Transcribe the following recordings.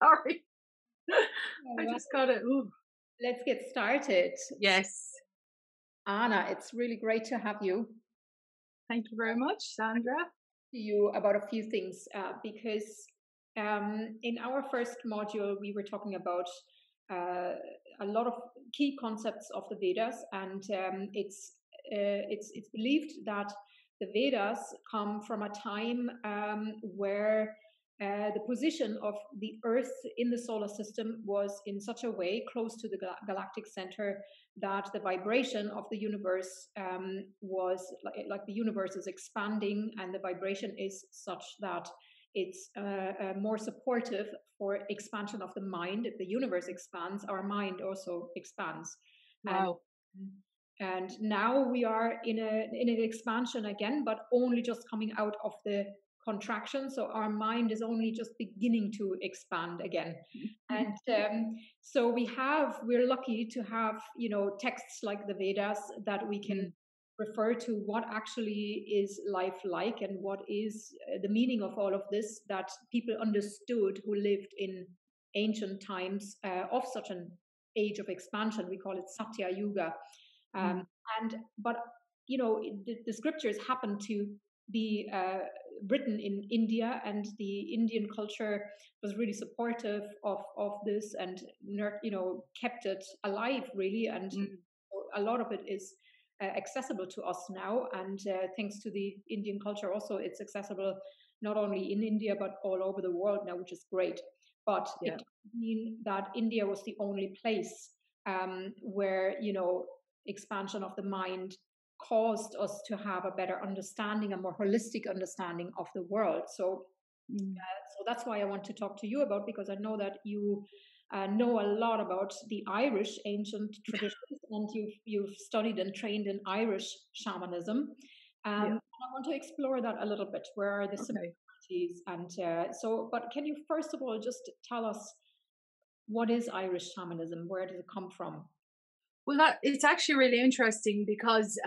Sorry. Oh, I well, just got it. Ooh. let's get started. Yes. Anna, it's really great to have you. Thank you very much, Sandra. To you about a few things because in our first module we were talking about uh, a lot of key concepts of the Vedas, and it's believed that the Vedas come from a time where the position of the Earth in the solar system was in such a way close to the galactic center that the vibration of the universe was like the universe is expanding, and the vibration is such that it's more supportive for expansion of the mind. If the universe expands, our mind also expands. Wow. And now we are in an expansion again, but only just coming out of the contraction. So our mind is only just beginning to expand again. And so we're lucky to have, texts like the Vedas that we can refer to what actually is life like, and what is the meaning of all of this, that people understood who lived in ancient times of such an age of expansion. We call it Satya Yuga. But the scriptures happen to be written in India, and the Indian culture was really supportive of this, and kept it alive really, and a lot of it is accessible to us now, and thanks to the Indian culture also, it's accessible not only in India but all over the world now, which is great. But it doesn't mean that India was the only place where expansion of the mind caused us to have a better understanding, a more holistic understanding of the world. So that's why I want to talk to you about, because I know that you know a lot about the Irish ancient traditions, and you've studied and trained in Irish shamanism. And I want to explore that a little bit. Where are the similarities? And but can you first of all just tell us, what is Irish shamanism? Where does it come from? Well, it's actually really interesting because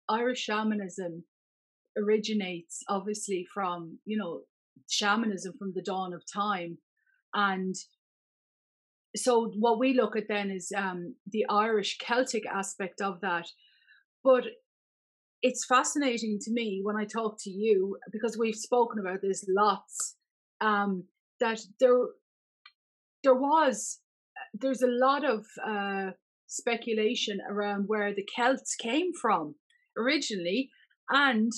Irish shamanism originates obviously from, shamanism from the dawn of time. And so what we look at then is the Irish Celtic aspect of that. But it's fascinating to me when I talk to you, because we've spoken about this lots, that there's a lot of speculation around where the Celts came from originally, and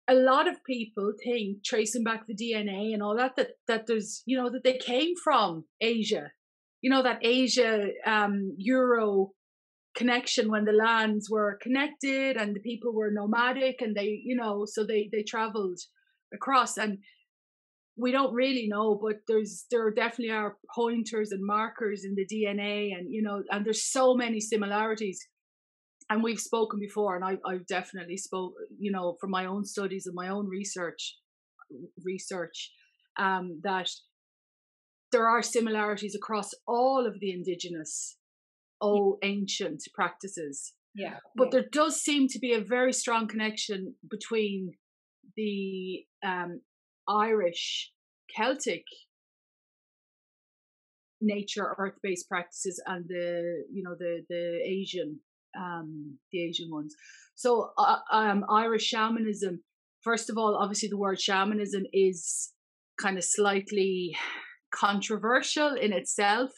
a lot of people think, tracing back the DNA and all that there's that they came from Asia, that Asia Euro connection, when the lands were connected and the people were nomadic, and they so they traveled across. And we don't really know, but there definitely are pointers and markers in the DNA, and and there's so many similarities. And we've spoken before, and I've definitely spoke, from my own studies and my own research, that there are similarities across all of the indigenous ancient practices. But there does seem to be a very strong connection between the Irish Celtic nature earth-based practices and the Asian ones. So Irish shamanism, first of all, obviously the word shamanism is kind of slightly controversial in itself,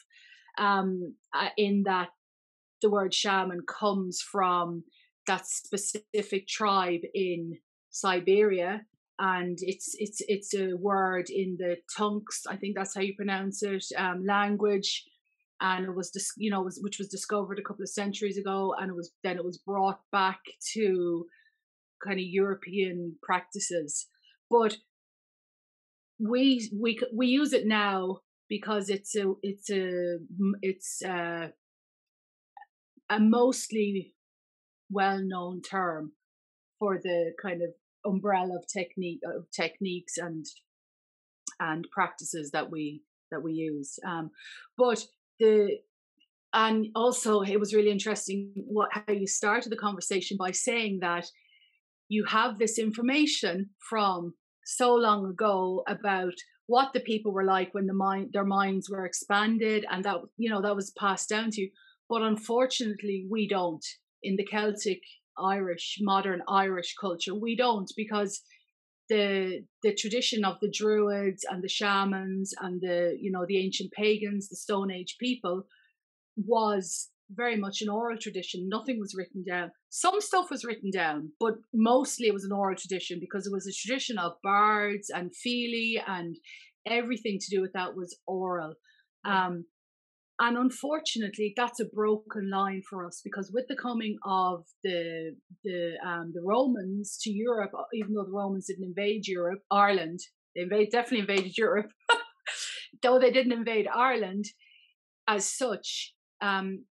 in that the word shaman comes from that specific tribe in Siberia, and it's a word in the Tunks, I think that's how you pronounce it, language, and it was which was discovered a couple of centuries ago, and it was brought back to kind of European practices. But we use it now because it's a mostly well-known term for the kind of umbrella of techniques and practices that we use. And also it was really interesting how you started the conversation by saying that you have this information from so long ago about what the people were like when their minds were expanded, and that, that was passed down to you. But unfortunately, we don't. In the Celtic Irish, modern Irish culture, we don't, because the tradition of the druids and the shamans and the ancient pagans, the Stone Age people, was very much an oral tradition. Nothing was written down. Some stuff was written down, but mostly it was an oral tradition, because it was a tradition of bards and feely, and everything to do with that was oral. And unfortunately, that's a broken line for us, because with the coming of the Romans to Europe, even though the Romans didn't invade Ireland, they definitely invaded Europe, though they didn't invade Ireland as such.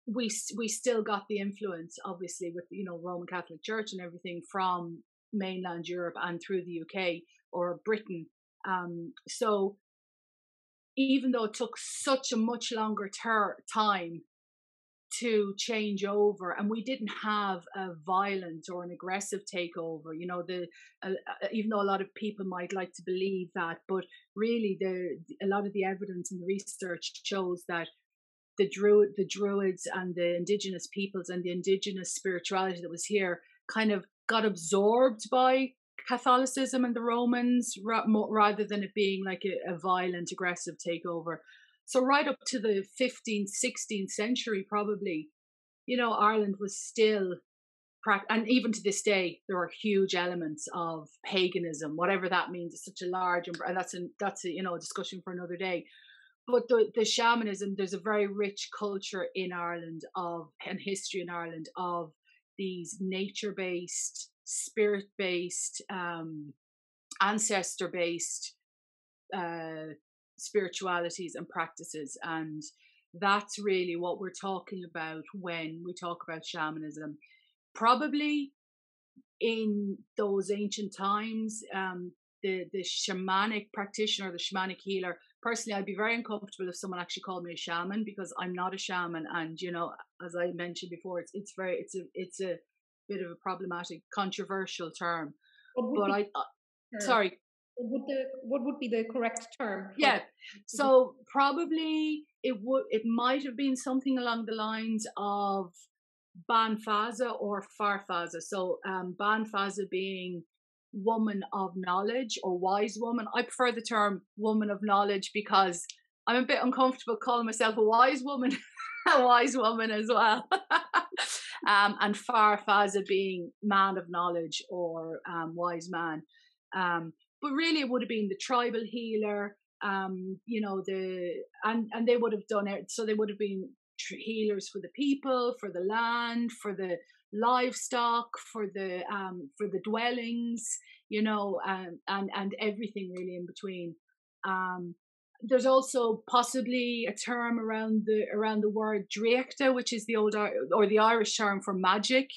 We still got the influence, obviously, with Roman Catholic Church and everything from mainland Europe and through the UK or Britain. So even though it took such a much longer time to change over, and we didn't have a violent or an aggressive takeover, even though a lot of people might like to believe that, but really a lot of the evidence and the research shows that the druids and the indigenous peoples and the indigenous spirituality that was here kind of got absorbed by Catholicism and the Romans, rather than it being like a violent, aggressive takeover. So right up to the 15th, 16th century, probably, Ireland was still, and even to this day, there are huge elements of paganism, whatever that means. It's such a large, and that's a discussion for another day. But the shamanism, there's a very rich culture in Ireland and history in Ireland of these nature-based, spirit-based, ancestor-based spiritualities and practices. And that's really what we're talking about when we talk about shamanism. Probably in those ancient times, the shamanic practitioner, the shamanic healer, personally, I'd be very uncomfortable if someone actually called me a shaman, because I'm not a shaman. And, as I mentioned before, it's a bit of a problematic, controversial term. But sorry. What would be the correct term? Yeah. So probably it might have been something along the lines of Banfaza or Farfaza. So Banfaza being woman of knowledge or wise woman. I prefer the term woman of knowledge, because I'm a bit uncomfortable calling myself a wise woman, a wise woman as well. And Farfaza being man of knowledge or wise man. But really, it would have been the tribal healer. And they would have done it. So they would have been healers for the people, for the land, for the livestock, for the dwellings, and everything really in between. There's also possibly a term around the word driachta, which is the old or the Irish term for magic.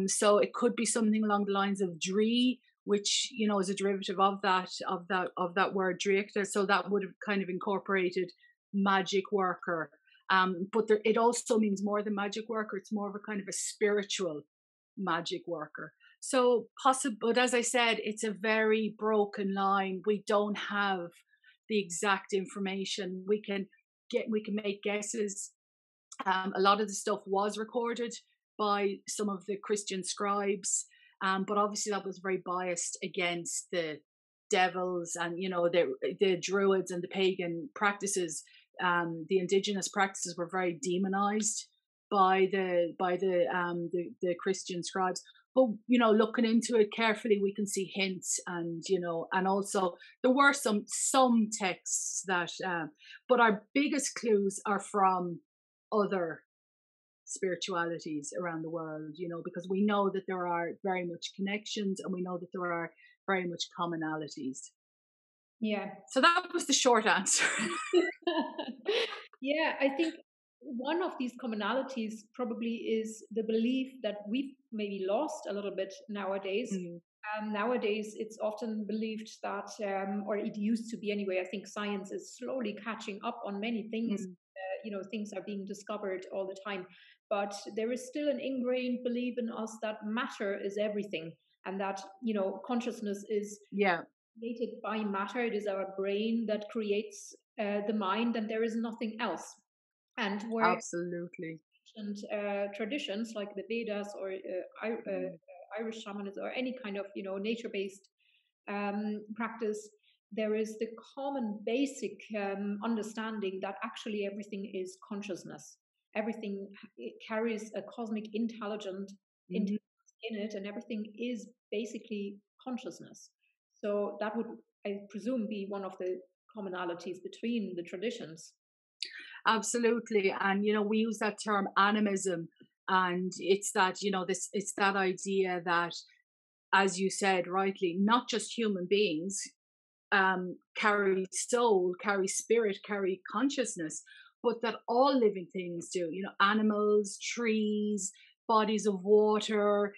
So it could be something along the lines of drí, which is a derivative of that word driachta. So that would have kind of incorporated magic worker. But it also means more than magic worker. It's more of a kind of a spiritual magic worker. So possible, but as I said, it's a very broken line. We don't have the exact information. We can make guesses. A lot of the stuff was recorded by some of the Christian scribes, but obviously that was very biased against the devils and the druids and the pagan practices. The indigenous practices were very demonized by the Christian scribes. But looking into it carefully, we can see hints, and and also there were some texts that, but our biggest clues are from other spiritualities around the world. Because we know that there are very much connections, and we know that there are very much commonalities. Yeah. So that was the short answer. Yeah, I think one of these commonalities probably is the belief that we've maybe lost a little bit nowadays. Nowadays, it's often believed that, or it used to be anyway, I think science is slowly catching up on many things. Things are being discovered all the time. But there is still an ingrained belief in us that matter is everything, and that, consciousness is created by matter. It is our brain that creates the mind, and there is nothing else. And where Absolutely. ancient traditions like the Vedas or Mm. Irish shamanism or any kind of nature-based practice, there is the common basic understanding that actually everything is consciousness. Everything it carries a cosmic Mhm. intelligence in it, and everything is basically consciousness. So that would, I presume, be one of the commonalities between the traditions. Absolutely. And, we use that term animism. And it's that, it's that idea that, as you said rightly, not just human beings carry soul, carry spirit, carry consciousness, but that all living things do. Animals, trees, bodies of water,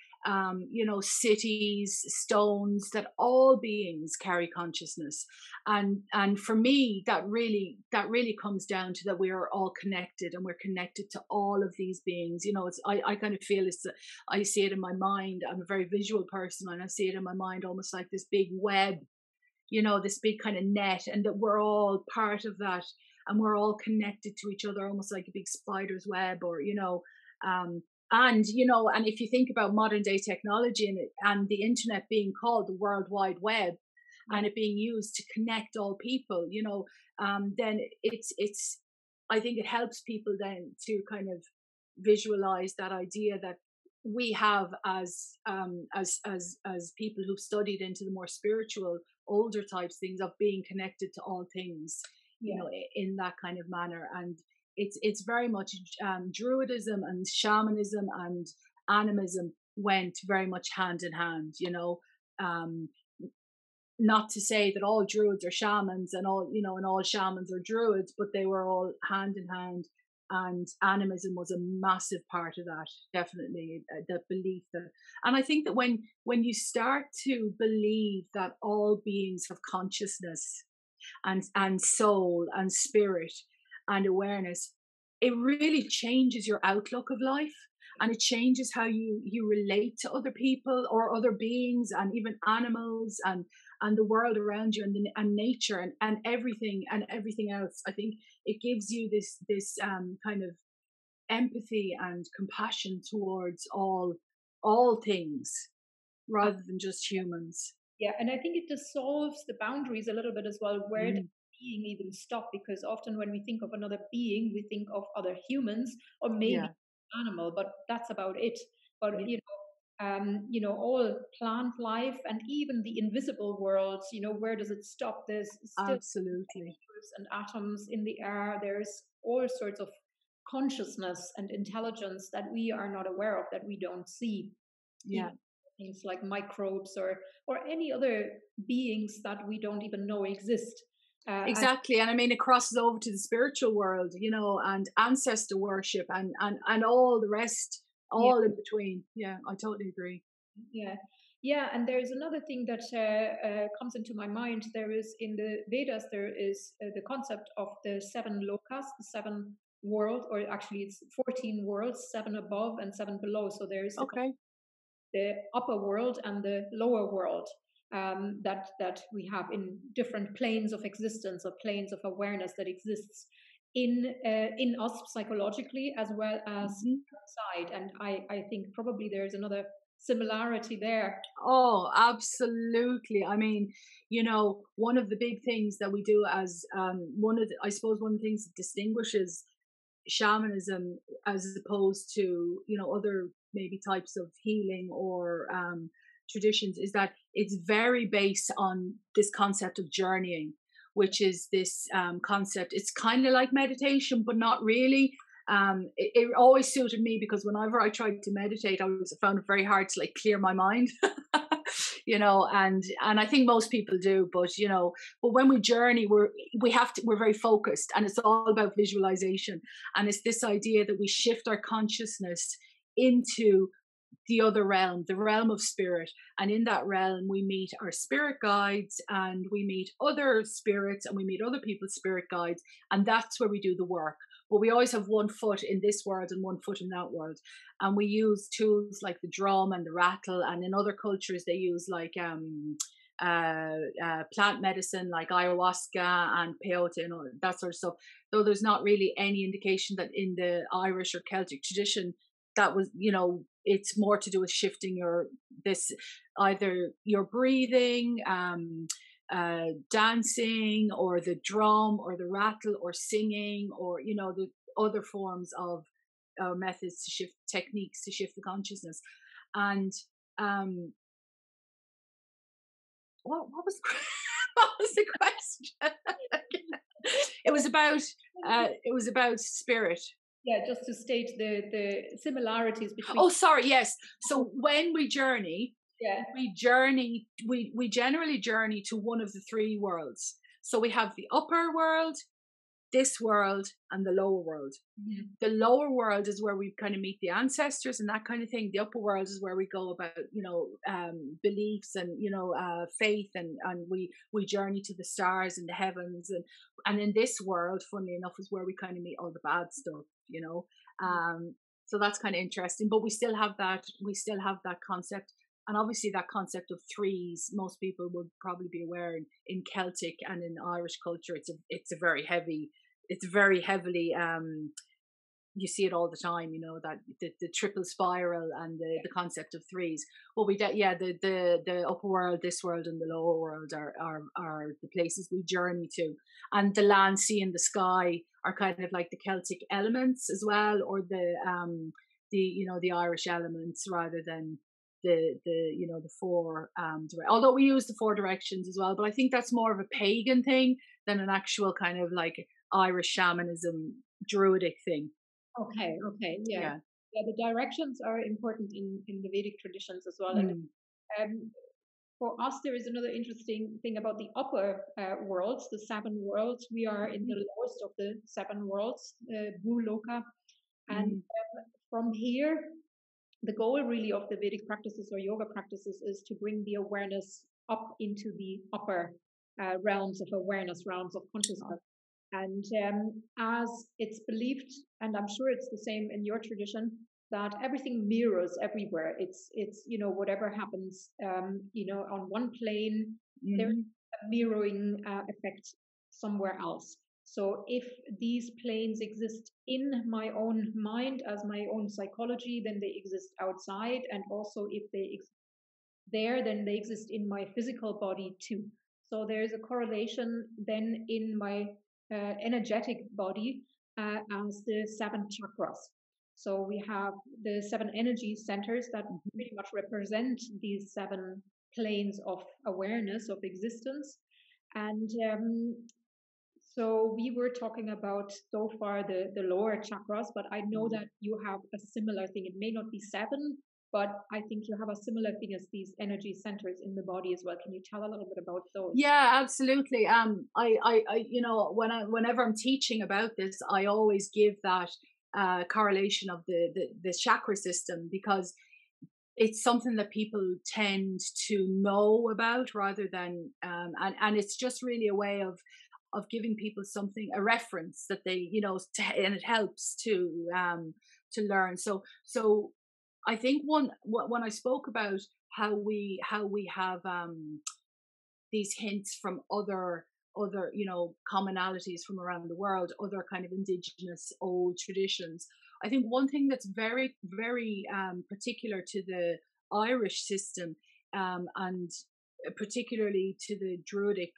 cities, stones. That all beings carry consciousness, and for me, that really comes down to that we are all connected, and we're connected to all of these beings. I kind of feel it's. I see it in my mind. I'm a very visual person, and I see it in my mind almost like this big web, this big kind of net, and that we're all part of that, and we're all connected to each other almost like a big spider's web, or um and if you think about modern day technology, and the internet being called the World Wide Web, Yeah. and it being used to connect all people, then it's I think it helps people then to kind of visualize that idea that we have as people who've studied into the more spiritual older types things of being connected to all things, Yeah. in that kind of manner. And it's very much druidism and shamanism and animism went very much hand in hand. Um, Not to say that all druids are shamans, and all shamans are druids, but they were all hand in hand. And animism was a massive part of that, definitely, that belief that. And I think that when you start to believe that all beings have consciousness and soul and spirit and awareness, it really changes your outlook of life, and it changes how you relate to other people or other beings, and even animals, and the world around you, and nature, and everything else. I think it gives you this kind of empathy and compassion towards all things, rather than just humans. Yeah, and I think it dissolves the boundaries a little bit as well. Where does Mm, being even stop? Because often when we think of another being, we think of other humans or maybe yeah, animal, but that's about it. But yeah, all plant life and even the invisible worlds, where does it stop? There's still absolutely. molecules and atoms in the air. There's all sorts of consciousness and intelligence that we are not aware of, that we don't see. Yeah. Even things like microbes or any other beings that we don't even know exist. And Exactly. And I mean, it crosses over to the spiritual world, and ancestor worship, and all the rest, yeah, all in between. Yeah, I totally agree. yeah, yeah. And there's another thing that comes into my mind. There is in the Vedas, there is the concept of the seven lokas, the seven world, or actually it's 14 worlds, seven above and seven below. So there is Okay. the upper world and the lower world, that we have in different planes of existence or planes of awareness that exists in us psychologically as well as Mhm. outside. And I think probably there's another similarity there. Oh, absolutely. I mean, one of the big things that we do as I suppose one of the things that distinguishes shamanism as opposed to other maybe types of healing or traditions is that it's very based on this concept of journeying, which is this concept. It's kind of like meditation, but not really. It always suited me because whenever I tried to meditate, I found it very hard to like clear my mind. And I think most people do, but when we journey, we're very focused, and it's all about visualization. And it's this idea that we shift our consciousness into the other realm, the realm of spirit. And in that realm, we meet our spirit guides, and we meet other spirits, and we meet other people's spirit guides. And that's where we do the work. But we always have one foot in this world and one foot in that world. And we use tools like the drum and the rattle. And in other cultures, they use like plant medicine like ayahuasca and peyote and all that sort of stuff. Though there's not really any indication that in the Irish or Celtic tradition that was, it's more to do with shifting this either your breathing, dancing, or the drum, or the rattle, or singing, or the other forms of methods to shift techniques to shift the consciousness. And what was what was the question? It was about spirit. Yeah, just to state the similarities between. Oh, sorry. Yes. So when we journey, yeah, we generally journey to one of the three worlds. So we have the upper world, this world, and the lower world. Mm-hmm. The lower world is where we kind of meet the ancestors and that kind of thing. The upper world is where we go about, beliefs and, faith, and we journey to the stars and the heavens. And in this world, funnily enough, is where we kind of meet all the bad stuff, so that's kind of interesting, but we still have that concept. And obviously that concept of threes, most people would probably be aware in Celtic and in Irish culture, it's very heavily, you see it all the time, that the triple spiral and the concept of threes. Well, the upper world, this world, and the lower world are the places we journey to. And the land, sea, and the sky are kind of like the Celtic elements as well, or the Irish elements, rather than the four although we use the four directions as well, but I think that's more of a pagan thing than an actual kind of like Irish shamanism druidic thing. Okay, yeah. The directions are important in the Vedic traditions as well. And for us, there is another interesting thing about the upper worlds, the seven worlds. We are in the lowest of the seven worlds, Bhuloka, and from here, the goal really of the Vedic practices or yoga practices is to bring the awareness up into the upper realms of awareness, realms of consciousness. And as it's believed, and I'm sure it's the same in your tradition, that everything mirrors everywhere. It's whatever happens, on one plane, there's a mirroring effect somewhere else. So if these planes exist in my own mind as my own psychology, then they exist outside. And also if they exist there, then they exist in my physical body too. So there's a correlation then in my energetic body as the seven chakras. So we have the seven energy centers that pretty much represent these seven planes of awareness, of existence. And so we were talking about so far the lower chakras, but I know that you have a similar thing. It may not be seven, but I think you have a similar thing as these energy centers in the body as well. Can you tell a little bit about those? Yeah, absolutely. I whenever I'm teaching about this, I always give that correlation of the chakra system, because it's something that people tend to know about rather than and it's just really a way of giving people something, a reference that they and it helps to learn. So I think when I spoke about how we have these hints from other commonalities from around the world, other kind of indigenous old traditions, I think one thing that's very, very particular to the Irish system, and particularly to the Druidic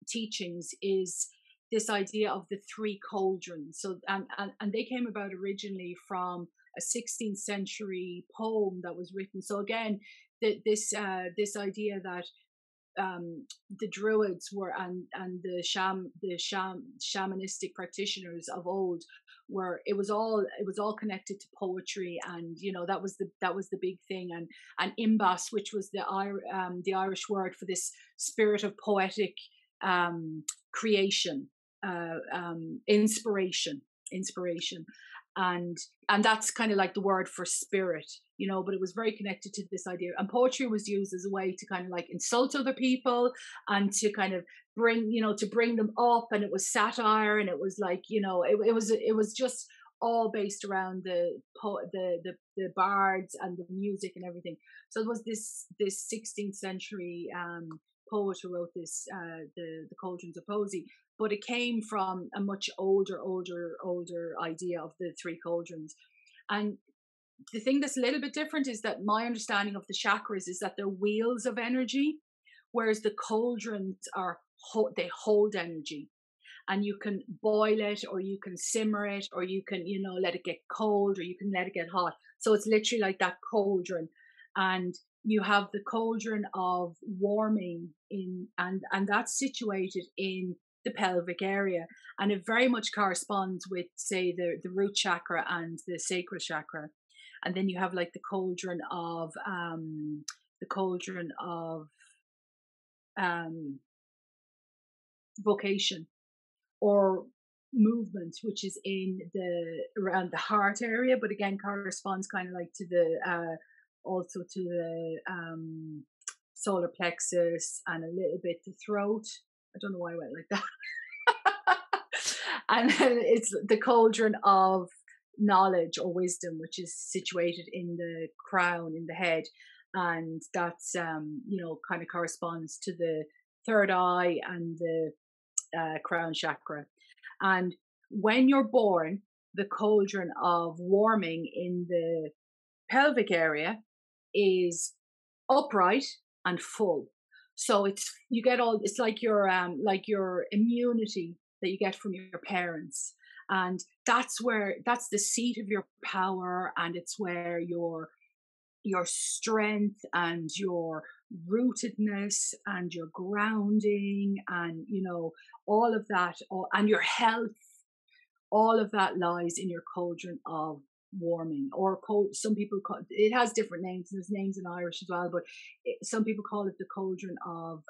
teachings, is this idea of the three cauldrons. So and they came about originally from a 16th century poem that was written. So again, this idea that the Druids were and the shamanistic practitioners of old were, it was all connected to poetry, and that was the big thing, and imbas, which was the Irish word for this spirit of poetic creation, inspiration, and that's kind of like the word for spirit, but it was very connected to this idea. And poetry was used as a way to kind of like insult other people and to kind of bring them up, and it was satire, and it was like, it was just all based around the bards and the music and everything. So it was this 16th century poet who wrote this, the Cauldrons of Poesy, but it came from a much older idea of the three cauldrons. And the thing that's a little bit different is that my understanding of the chakras is that they're wheels of energy, whereas the cauldrons are they hold energy, and you can boil it, or you can simmer it, or you can, let it get cold, or you can let it get hot. So it's literally like that cauldron. And you have the cauldron of warming and that's situated in the pelvic area, and it very much corresponds with, say, the root chakra and the sacral chakra. And then you have like the cauldron of vocation or movement, which is in around the heart area, but again corresponds kind of like to the also to the solar plexus and a little bit the throat. I don't know why I went like that. And then it's the cauldron of knowledge or wisdom, which is situated in the crown, in the head, and that's kind of corresponds to the third eye and the crown chakra. And when you're born, the cauldron of warming in the pelvic area is upright and full. So it's like your immunity that you get from your parents. And that's the seat of your power, and it's where your strength and your rootedness and your grounding and all of that, and your health, all of that lies in your cauldron of warming, or some people call it has different names, and there's names in Irish as well, but some people call it the cauldron of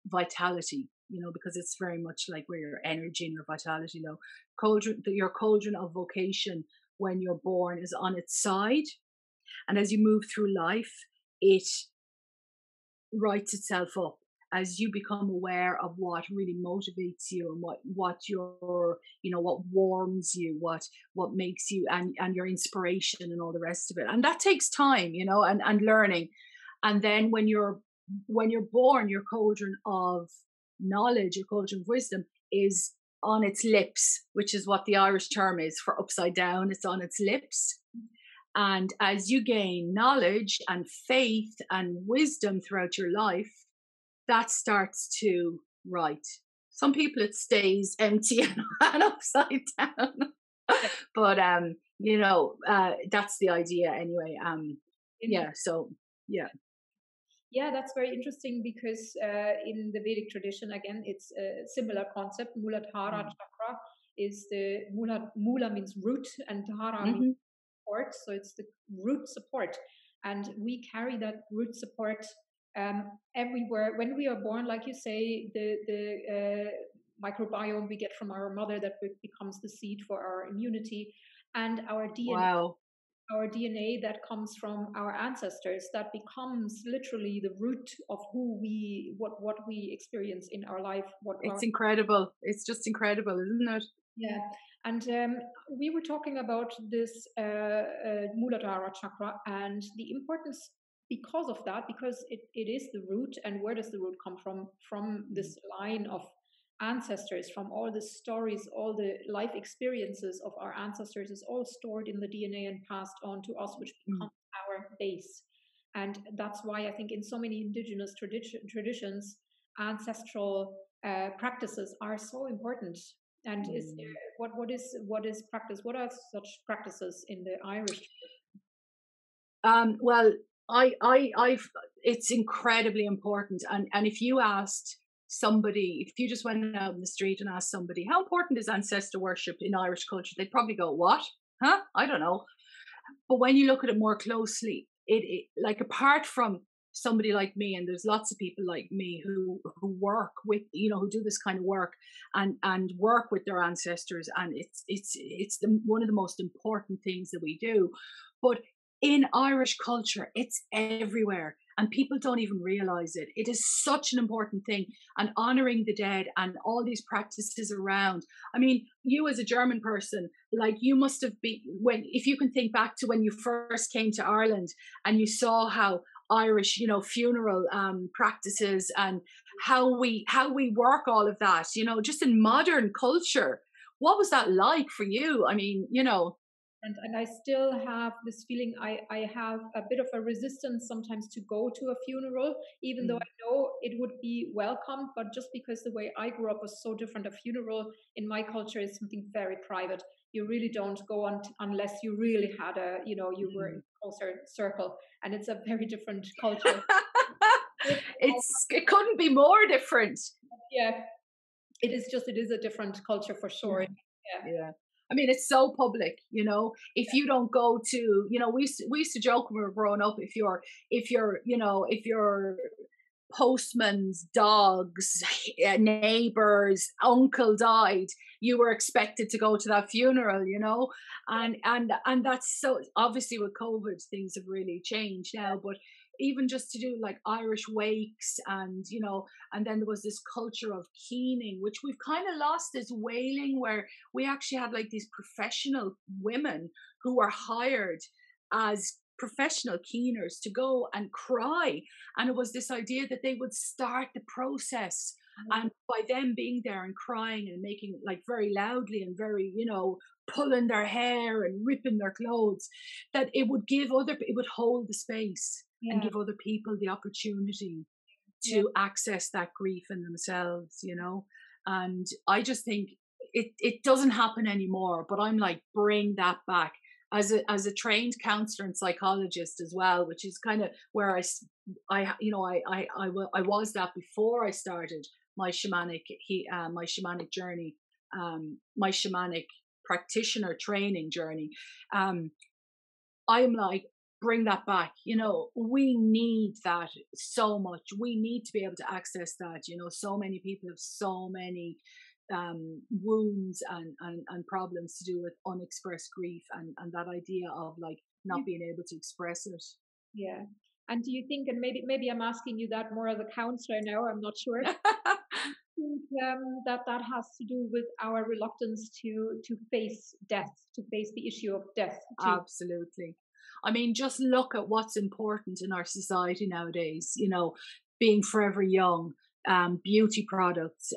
vitality, because it's very much like where your energy and your vitality low. Your cauldron of vocation, when you're born, is on its side, and as you move through life, it writes itself up as you become aware of what really motivates you, and what what warms you, what makes you, and your inspiration and all the rest of it. And that takes time, and learning. And then when you're born, your cauldron of knowledge, your cauldron of wisdom, is on its lips, which is what the Irish term is for upside down. It's on its lips. And as you gain knowledge and faith and wisdom throughout your life, that starts to write. Some people it stays empty and upside down. But that's the idea anyway. So yeah. Yeah, that's very interesting, because in the Vedic tradition, again, it's a similar concept. Muladhara chakra is the mula means root, and dhara means support. So it's the root support, and we carry that root support everywhere. When we are born, like you say, the microbiome we get from our mother that becomes the seed for our immunity, and our DNA. Wow. Our DNA that comes from our ancestors, that becomes literally the root of what we experience in our life. It's incredible. It's just incredible, isn't it? Yeah. And we were talking about this Muladhara chakra and the importance because of that, because it is the root. And where does the root come from? From this line of ancestors, from all the stories, all the life experiences of our ancestors is all stored in the DNA and passed on to us, which becomes our base. And that's why I think in so many indigenous traditions, ancestral practices are so important. And is there, what is practice? What are such practices in the Irish tradition? Well, I've it's incredibly important. And if you asked somebody, if you just went out in the street and asked somebody, how important is ancestor worship in Irish culture, they'd probably go, what? Huh? I don't know. But when you look at it more closely, it like, apart from somebody like me, and there's lots of people like me who work with, who do this kind of work and work with their ancestors, and it's one of the most important things that we do. But in Irish culture, it's everywhere. And people don't even realize it. It is such an important thing. And honoring the dead and all these practices around. I mean, you as a German person, like you must have been, when, if you can think back to when you first came to Ireland and you saw how Irish, funeral practices and how we work all of that, just in modern culture. What was that like for you? I mean, And I still have this feeling, I have a bit of a resistance sometimes to go to a funeral, even though mm, I know it would be welcome. But just because the way I grew up was so different, a funeral in my culture is something very private. You really don't go on unless you really had you were in mm. a closer circle, and it's a very different culture. It couldn't be more different. Yeah, it is a different culture for sure. Yeah. Yeah. Yeah. I mean, it's so public, if you don't go to, we used to joke when we were growing up, if your postman's dog's neighbor's uncle died, you were expected to go to that funeral, and that's so, obviously with COVID things have really changed now, but even just to do like Irish wakes, and then there was this culture of keening, which we've kind of lost, as wailing, where we actually had like these professional women who were hired as professional keeners to go and cry. And it was this idea that they would start the process. And by them being there and crying and making like very loudly and very, pulling their hair and ripping their clothes, that it would hold the space and Yeah. give other people the opportunity Yeah. to access that grief in themselves. And I just think it doesn't happen anymore, but I'm like, bring that back. As a trained counselor and psychologist as well, which is kind of where I was that before I started my shamanic journey, my shamanic practitioner training journey. um I'm like, bring that back. We need that so much. We need to be able to access that. So many people have so many wounds and problems to do with unexpressed grief, and that idea of like not being able to express it. Yeah. And do you think, and maybe I'm asking you that more as a counselor now, I'm not sure, think that that has to do with our reluctance to face death, to face the issue of death, to Absolutely. I mean, just look at what's important in our society nowadays, being forever young, beauty products,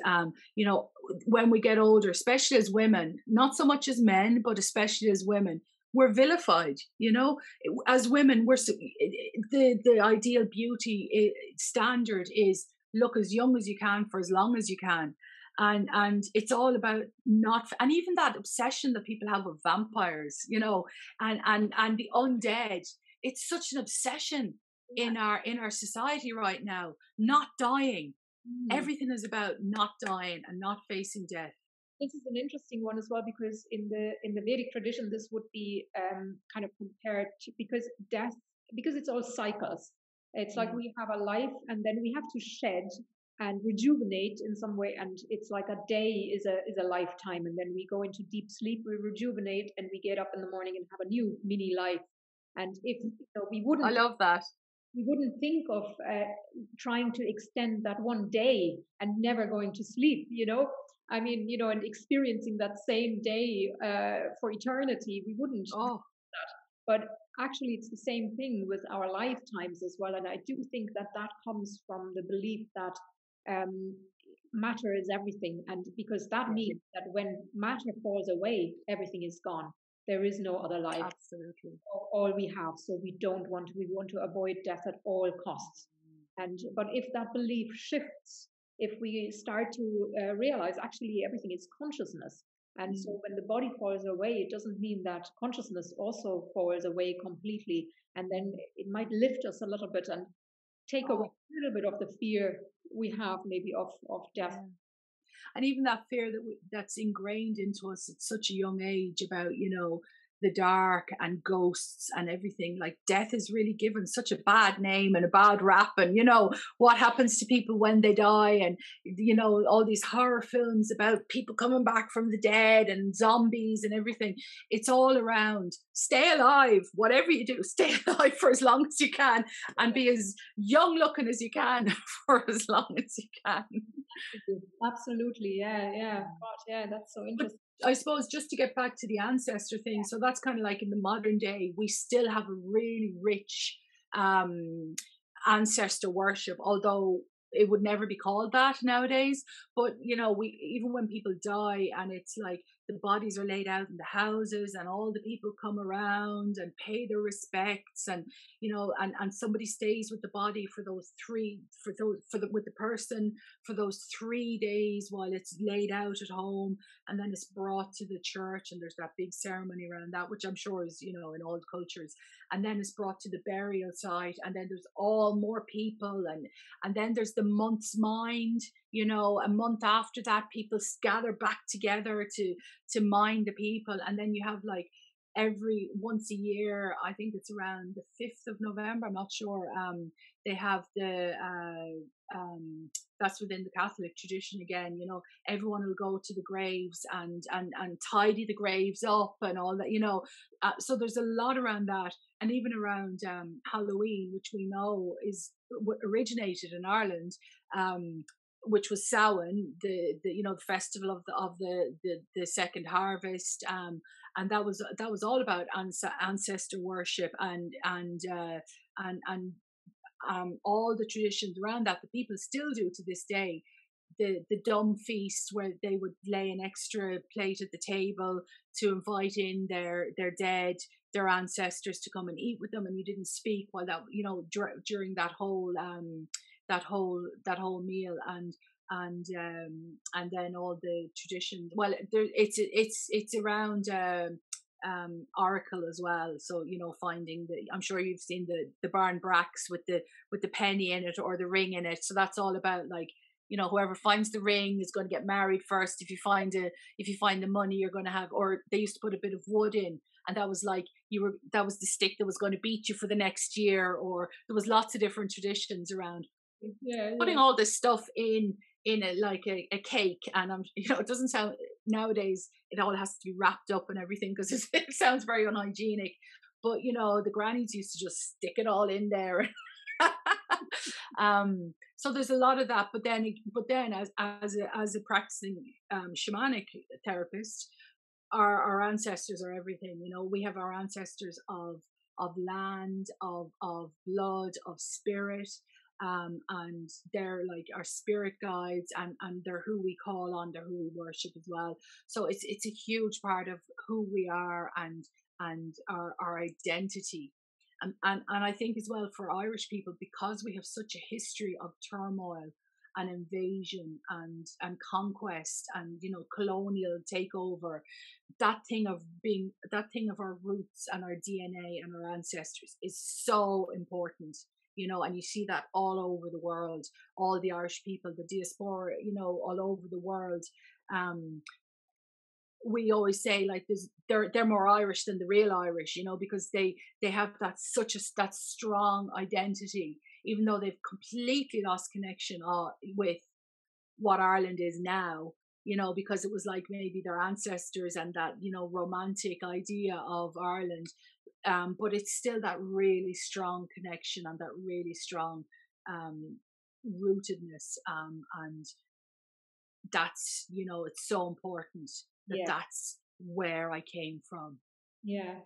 when we get older, especially as women, not so much as men, but especially as women, we're vilified, as women, the ideal beauty standard is look as young as you can for as long as you can. And it's all about not, and even that obsession that people have with vampires, and the undead. It's such an obsession yeah. in our society right now, not dying. Mm. Everything is about not dying and not facing death. This is an interesting one as well, because in the Vedic tradition, this would be kind of compared to, because it's all cycles. It's like Mm. we have a life, and then we have to shed and rejuvenate in some way, and it's like a day is a lifetime, and then we go into deep sleep, we rejuvenate, and we get up in the morning and have a new mini life. And if we I wouldn't love that. think of trying to extend that one day and never going to sleep, I mean, and experiencing that same day for eternity, we wouldn't. Oh, But actually, it's the same thing with our lifetimes as well. And I do think that that comes from the belief that um, matter is everything. And because that yeah, means that when matter falls away, everything is gone. There is no other life, absolutely. all we have. So we want to avoid death at all costs. And but if that belief shifts, if we start to realize actually everything is consciousness, and so Mm. when the body falls away, it doesn't mean that consciousness also falls away completely, and then it might lift us a little bit and take away Oh, a little bit of the fear we have maybe of death. yeah. And even that fear that's ingrained into us at such a young age about the dark and ghosts and everything. Like death is really given such a bad name and a bad rap, and what happens to people when they die, and all these horror films about people coming back from the dead and zombies and everything. It's all around stay alive, whatever you do, stay alive for as long as you can, and be as young looking as you can for as long as you can. Absolutely, yeah. God, yeah, that's so But interesting. I suppose just to get back to the ancestor thing, so that's kind of like in the modern day, we still have a really rich um, ancestor worship, although it would never be called that nowadays. But we, even when people die, and it's like the bodies are laid out in the houses, and all the people come around and pay their respects, and and somebody stays with the body for those three for those for the with the person for those 3 days while it's laid out at home, and then it's brought to the church, and there's that big ceremony around that, which I'm sure is in all cultures, and then it's brought to the burial site, and then there's all more people, and then there's the month's mind. A month after that, people gather back together to mind the people, and then you have like every once a year, I think it's around the 5th of November, I'm not sure, they have the that's within the Catholic tradition again. Everyone will go to the graves and tidy the graves up and all that. So there's a lot around that, and even around Halloween, which we know is originated in Ireland. Which was Samhain, the festival of the second harvest, and that was all about ancestor worship, and all the traditions around that people still do to this day. The dumb feast, where they would lay an extra plate at the table to invite in their dead, their ancestors, to come and eat with them, and you didn't speak while that during that whole meal, and then all the traditions. Well, it's around oracle as well. So finding I'm sure you've seen the barn bracks with the penny in it or the ring in it. So that's all about like whoever finds the ring is going to get married first. If you find the money, you're going to have. Or they used to put a bit of wood in, and that was like that was the stick that was going to beat you for the next year. Or there was lots of different traditions around putting all this stuff in a cake. And it doesn't sound nowadays, it all has to be wrapped up and everything, because it sounds very unhygienic, but the grannies used to just stick it all in there. So there's a lot of that, but then as a practicing shamanic therapist, our ancestors are everything. We have our ancestors of land, of blood, of spirit, and they're like our spirit guides, and they're who we call on, they're who we worship as well. So it's a huge part of who we are, and our identity. And I think as well, for Irish people, because we have such a history of turmoil and invasion and conquest and colonial takeover, that thing of our roots and our DNA and our ancestors is so important. And you see that all over the world, all the Irish people, the diaspora, all over the world. We always say like they're more Irish than the real Irish, because they have that strong identity, even though they've completely lost connection with what Ireland is now, because it was like maybe their ancestors and that romantic idea of Ireland, but it's still that really strong connection and that really strong rootedness, and that's it's so important that's where I came from. Yeah,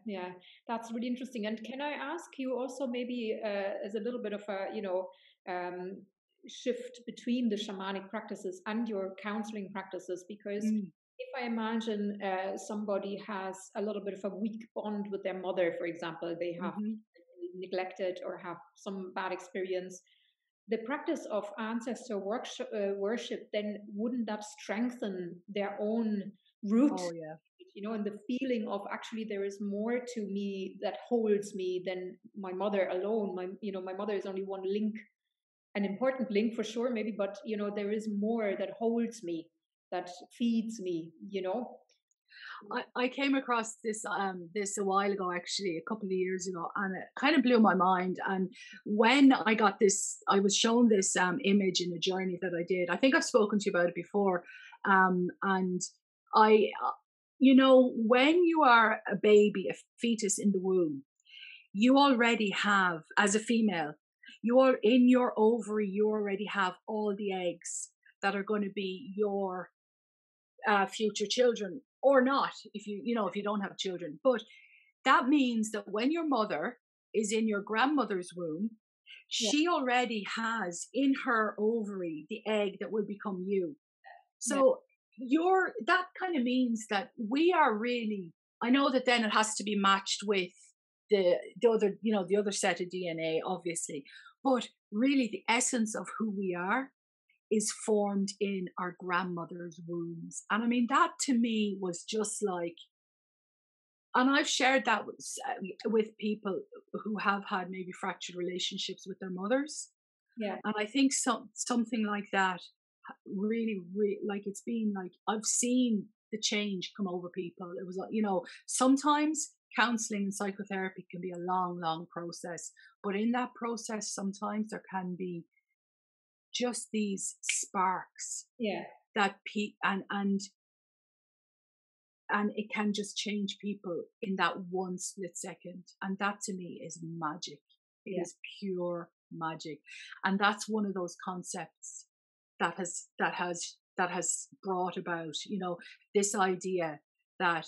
that's really interesting. And can I ask you also maybe as a little bit of a shift between the shamanic practices and your counseling practices? Because if I imagine somebody has a little bit of a weak bond with their mother, for example, they have neglected or have some bad experience, the practice of ancestor worship, then wouldn't that strengthen their own roots? Oh yeah. And the feeling of actually there is more to me that holds me than my mother alone. My mother is only one link, an important link for sure, maybe, but there is more that holds me, that feeds me. I came across this a while ago, actually, a couple of years ago, and it kind of blew my mind. And when I got this, I was shown this image in a journey that I did. I think I've spoken to you about it before. And I, when you are a baby, a fetus in the womb, you already have, as a female, you are in your ovary. You already have all the eggs that are going to be your future children, or not, if if you don't have children. But that means that when your mother is in your grandmother's womb, Yeah. she already has in her ovary the egg that will become you. Yeah. So that kind of means that we are really, I know that then it has to be matched with the other, the other set of DNA, obviously, but really the essence of who we are is formed in our grandmother's wombs. And I mean, that to me was just like, and I've shared that with people who have had maybe fractured relationships with their mothers. Yeah. And I think something like that really, really, like, it's been like, I've seen the change come over people. It was like, sometimes counseling and psychotherapy can be a long, long process. But in that process, sometimes there can be just these sparks Yeah. that and it can just change people in that one split second. And that to me is magic. It Yeah. is pure magic. And that's one of those concepts that has brought about, this idea that,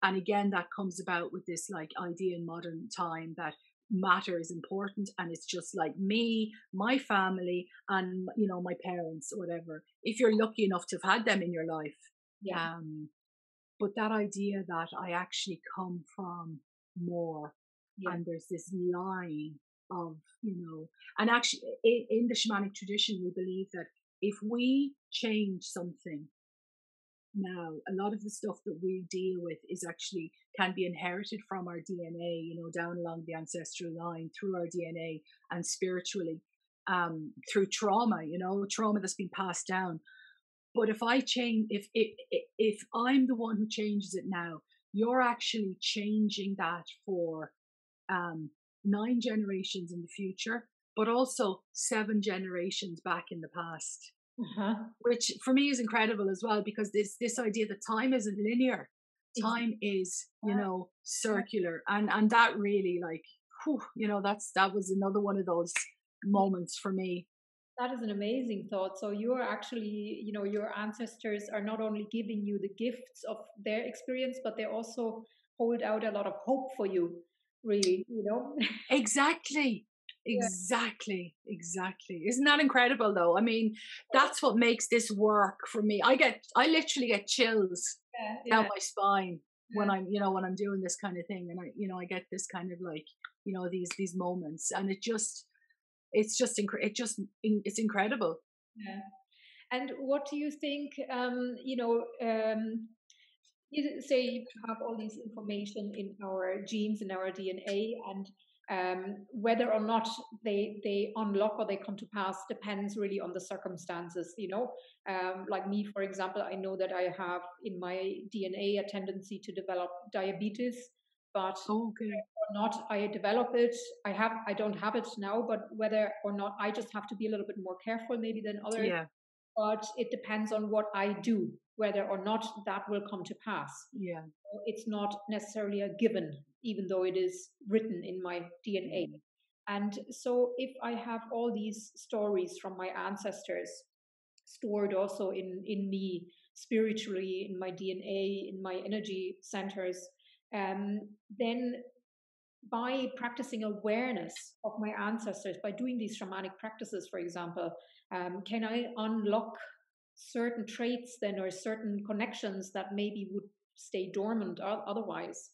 and again, that comes about with this like idea in modern time that matter is important, and it's just like me, my family, and my parents or whatever, if you're lucky enough to have had them in your life. Yeah. But that idea that I actually come from more, Yeah. and there's this line of, and actually in the shamanic tradition, we believe that if we change something now, a lot of the stuff that we deal with is actually can be inherited from our DNA, down along the ancestral line through our DNA, and spiritually, through trauma, trauma that's been passed down. But if I change, if I'm the one who changes it now, you're actually changing that for 9 generations in the future, but also 7 generations back in the past, Uh-huh. which for me is incredible as well, because this idea that time isn't linear, time is circular, and that really, like, whew, that was another one of those moments for me. That is an amazing thought. So you are actually, your ancestors are not only giving you the gifts of their experience, but they also hold out a lot of hope for you, really, Exactly. Yeah. Exactly. Isn't that incredible though? I mean, that's what makes this work for me. I literally get chills down Yeah. my spine when Yeah. I'm doing this kind of thing, and I get this kind of like, these moments, and it's incredible. Yeah. And what do you think, you say you have all these information in our genes, in our DNA, and whether or not they unlock or they come to pass depends really on the circumstances. Like me, for example, I know that I have in my DNA a tendency to develop diabetes, but Okay. or not I develop it, I don't have it now, but whether or not I just have to be a little bit more careful maybe than others, Yeah. but it depends on what I do, whether or not that will come to pass. Yeah. It's not necessarily a given, even though it is written in my DNA. Mm. And so, if I have all these stories from my ancestors stored also in me spiritually, in my DNA, in my energy centers, then by practicing awareness of my ancestors, by doing these shamanic practices, for example, can I unlock certain traits then or certain connections that maybe would stay dormant otherwise?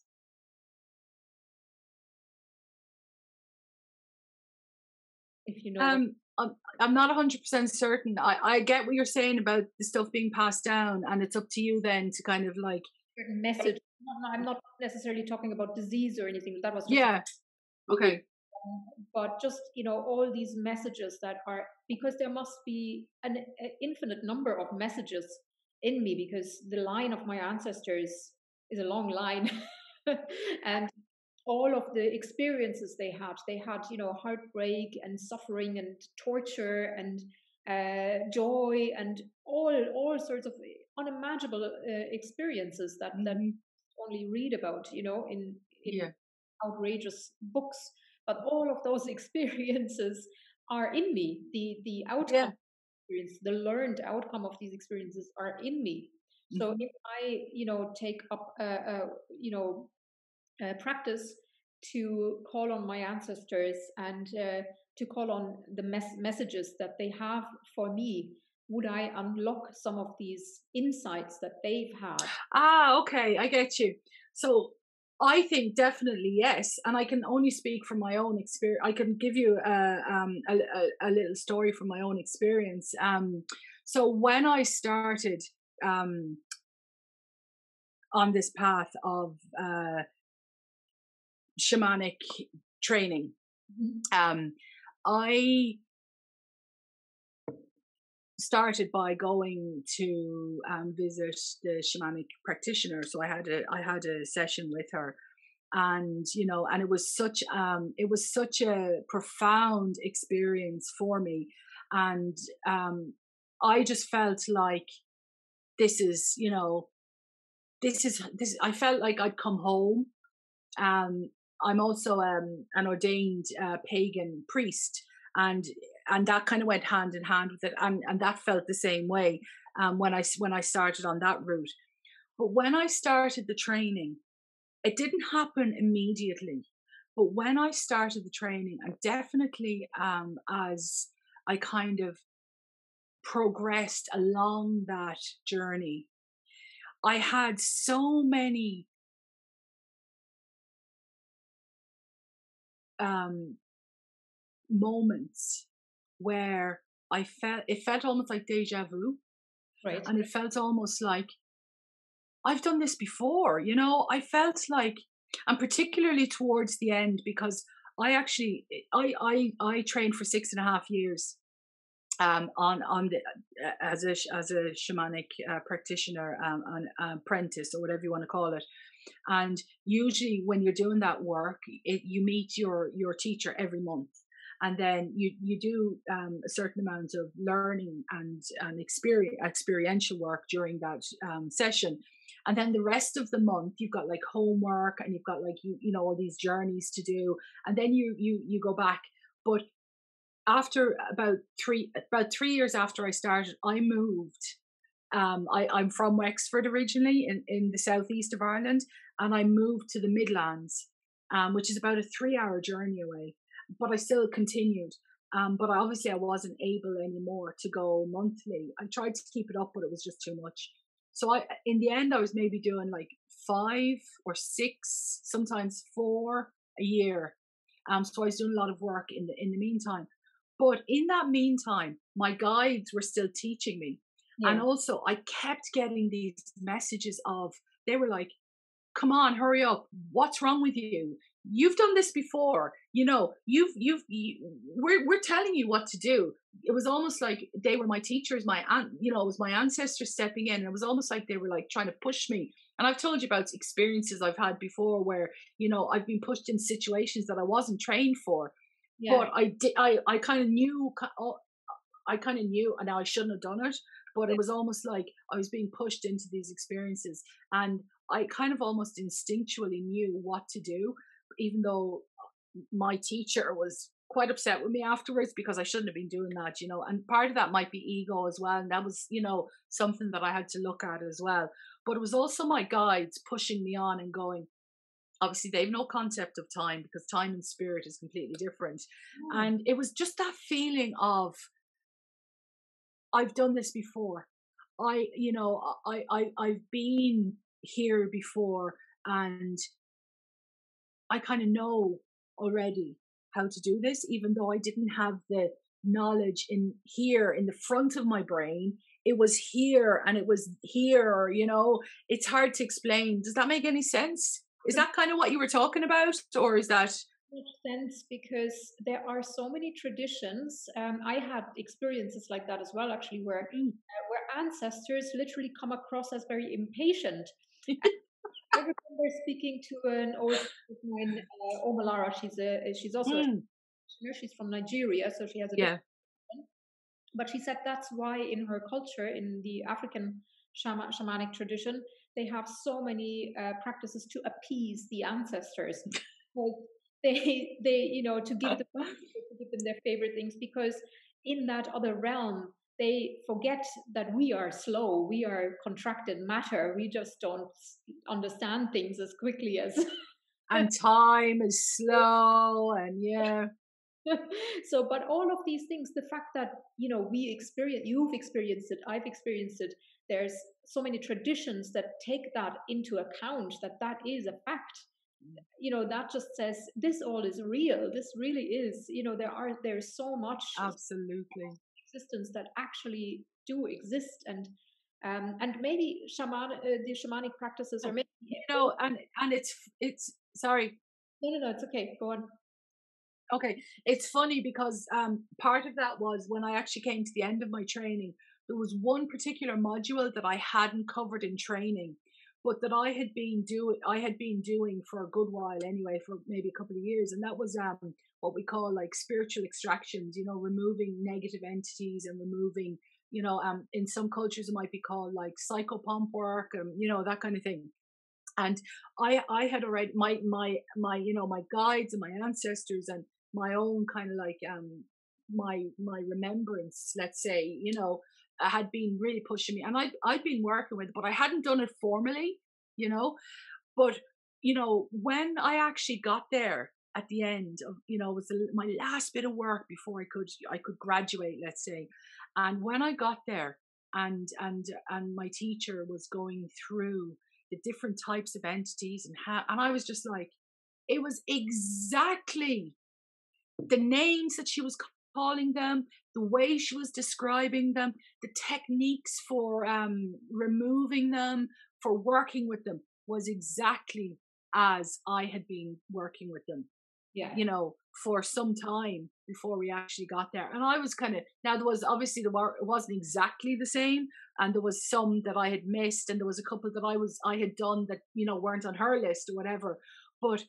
If you know what. I'm not 100% certain. I get what you're saying about the stuff being passed down, and it's up to you then to kind of like, Certain message. I'm not necessarily talking about disease or anything. That was just yeah, okay. but just all these messages that are, because there must be an infinite number of messages in me, because the line of my ancestors is a long line. And all of the experiences they had, you know, heartbreak and suffering and torture and joy and all sorts of unimaginable experiences that only read about, you know, in Yeah. outrageous books. But all of those experiences are in me. The Yeah. outcome experience, the learned outcome of these experiences are in me. So Hmm. if I, you know, take up you know, practice to call on my ancestors and to call on the messages that they have for me, would I unlock some of these insights that they've had? Ah, okay, I get you. So I think definitely yes, and I can only speak from my own experience. I can give you a little story from my own experience. So when I started um, on this path of shamanic training, Mhm. um, I started by going to visit the shamanic practitioner. So I had a session with her, and you know, and it was such a profound experience for me, and I just felt like this is, you know, this. I felt like I'd come home. Um, I'm also an ordained pagan priest, and that kind of went hand in hand with it, and that felt the same way when I started on that route. But when I started the training, it didn't happen immediately. But when I started the training, and definitely as I kind of progressed along that journey, I had so many um, moments where it felt almost like deja vu, Right. and it felt almost like I've done this before. You know, I felt like, and particularly towards the end, because I actually I trained for 6.5 years on the as a shamanic practitioner, an apprentice, or whatever you want to call it. And usually when you're doing that work, you meet your teacher every month, and then you do a certain amount of learning and experiential work during that session. And then the rest of the month you've got like homework, and you've got like you know, all these journeys to do, and then you go back. But after about 3 years after I started, I moved. I'm from Wexford originally, in the southeast of Ireland, and I moved to the Midlands, which is about a 3-hour journey away. But I still continued. But obviously, I wasn't able anymore to go monthly. I tried to keep it up, but it was just too much. So in the end, I was maybe doing like 5 or 6, sometimes 4 a year. So I was doing a lot of work in the meantime. But in that meantime, my guides were still teaching me. And Yeah. also, I kept getting these messages of, they were like, come on, hurry up. What's wrong with you? You've done this before. You know, we're telling you what to do. It was almost like they were my teachers, my aunt, you know, it was my ancestors stepping in. And it was almost like they were like trying to push me. And I've told you about experiences I've had before where, you know, I've been pushed in situations that I wasn't trained for. Yeah. But I kind of knew, and now I shouldn't have done it, but it was almost like I was being pushed into these experiences, and I kind of almost instinctually knew what to do, even though my teacher was quite upset with me afterwards because I shouldn't have been doing that, you know. And part of that might be ego as well, and that was, you know, something that I had to look at as well. But it was also my guides pushing me on and going, obviously they've no concept of time, because time and spirit is completely different. Mm. And it was just that feeling of, I've done this before. You know, I've been here before, and I kind of know already how to do this, even though I didn't have the knowledge in here in the front of my brain. It was here, and it was here, you know, it's hard to explain. Does that make any sense? Is that kind of what you were talking about? Or is that? much sense because there are so many traditions. I had experiences like that as well, actually, Mm. where ancestors literally come across as very impatient. I remember speaking to an old friend of mine, Omalara. She's also a Mm. she's from Nigeria, so she has a Yeah. different one. But she said that's why in her culture, in the African shamanic tradition, they have so many practices to appease the ancestors. Because they to give them their favorite things, because in that other realm they forget that we are slow, we are contracted matter, we just don't understand things as quickly as And time is slow, and yeah. so, but all of these things, the fact that, you've experienced it, I've experienced it, there's so many traditions that take that into account, that is a fact, that just says this all is real, this really is, there's so much Absolutely. existence that actually do exist. And maybe the shamanic practices, or maybe And it's sorry. no, it's okay, go on. Okay, it's funny because part of that was when I actually came to the end of my training. There was one particular module that I hadn't covered in training, but that I had been doing for a good while anyway, for maybe a couple of years, and that was what we call like spiritual extractions. Removing negative entities and removing, in some cultures it might be called like psychopomp work, and that kind of thing. And I had already my guides and my ancestors and my own kind of like my remembrance, let's say, had been really pushing me, and I'd been working with it, but I hadn't done it formally, you know but when I actually got there at the end of, it was my last bit of work before I could graduate, let's say. And when I got there, and my teacher was going through the different types of entities, and I was just like, it was exactly the names that she was calling them, the way she was describing them, the techniques for removing them, for working with them, was exactly as I had been working with them, Yeah. For some time before we actually got there. And I was now, there was obviously the work, it wasn't exactly the same. And there was some that I had missed, and there was a couple that I had done that, weren't on her list or whatever. But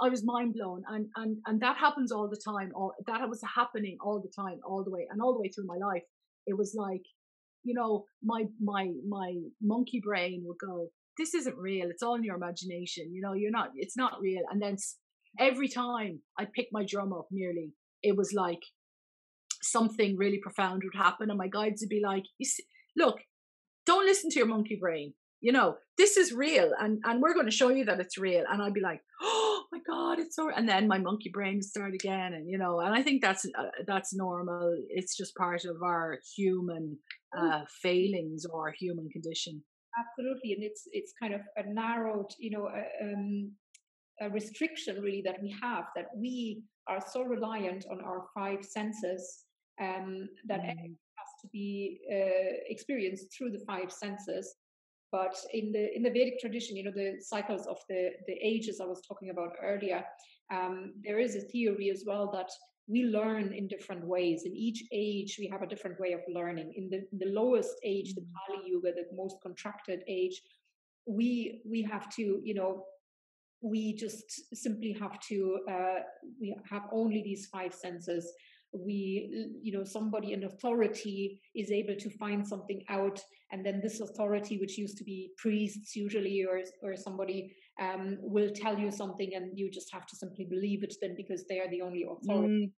I was mind blown, and that happens all the time. That was happening all the time, all the way through my life. It was like, my monkey brain would go, this isn't real, it's all in your imagination, it's not real. And then every time I picked my drum up, nearly, it was like something really profound would happen, and my guides would be like, look, don't listen to your monkey brain, this is real, and we're going to show you that it's real. And I'd be like, oh my god, it's so. And then my monkey brain would start again, and and I think that's normal. It's just part of our human failings or human condition. Absolutely, and it's kind of a narrowed, a restriction really that we have, that we are so reliant on our five senses, that everything has to be experienced through the five senses. But in the Vedic tradition, the cycles of the ages I was talking about earlier, there is a theory as well that we learn in different ways. In each age, we have a different way of learning. In the lowest age, the Kali Yuga, the most contracted age, we have to, we just simply have to, we have only these five senses. Somebody in authority is able to find something out, and then this authority, which used to be priests usually, or somebody, will tell you something, and you just have to simply believe it then, because they are the only authority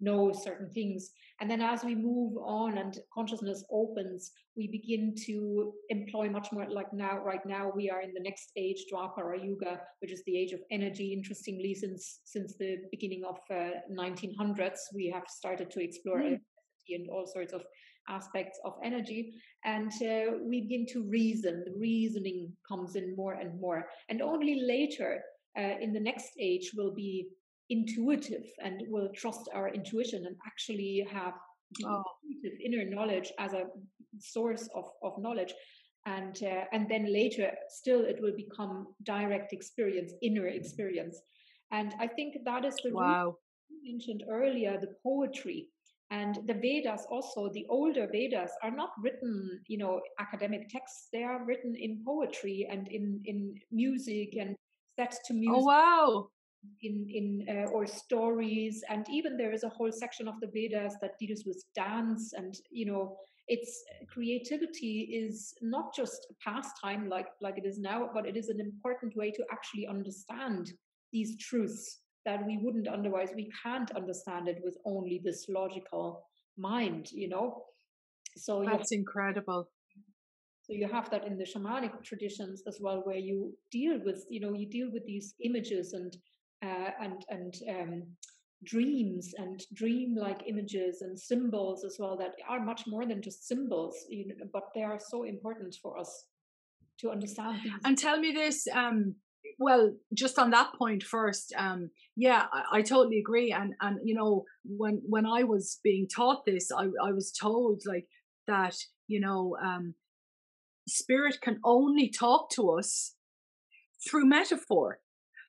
know certain things. And then as we move on and consciousness opens, we begin to employ much more, like right now we are in the next age, Dwapara Yuga, which is the age of energy. Interestingly, since the beginning of 1900s, we have started to explore electricity and all sorts of aspects of energy. And we begin to reason. The reasoning comes in more and more. And only later, in the next age, will be intuitive, and will trust our intuition and actually have the intuitive inner knowledge as a source of knowledge. And then later, still, it will become direct experience, inner experience. And I think that is the root Wow. you mentioned earlier, the poetry. And the Vedas also, the older Vedas are not written, academic texts. They are written in poetry and in music and set to Oh, music wow. in or stories. And even there is a whole section of the Vedas that deals with dance. And its creativity is not just a pastime like it is now, but it is an important way to actually understand these truths that we wouldn't otherwise. We can't understand it with only this logical mind. So you That's incredible. so you have that in the shamanic traditions as well, where you deal with these images and dreams and dream-like images and symbols as well, that are much more than just symbols, but they are so important for us to understand these. And tell me this, well, just on that point first, yeah, I totally agree. And when I was being taught this, I was told like that, spirit can only talk to us through metaphor.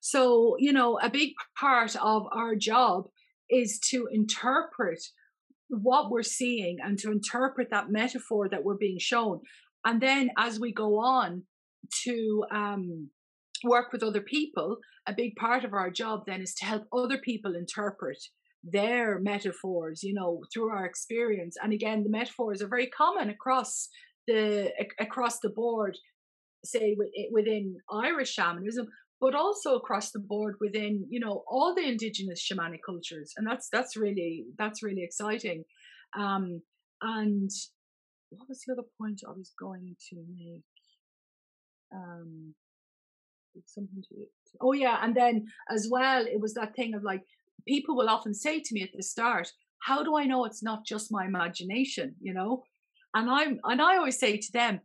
So, a big part of our job is to interpret what we're seeing and to interpret that metaphor that we're being shown. And then as we go on to work with other people, a big part of our job then is to help other people interpret their metaphors, through our experience. And again, the metaphors are very common across the board, say within Irish shamanism, but also across the board within all the indigenous shamanic cultures. And that's really exciting. um and what was the other point I was going to make? um Something oh yeah, and then as well, it was that thing of like, people will often say to me at the start, how do I know it's not just my imagination? And I always say to them,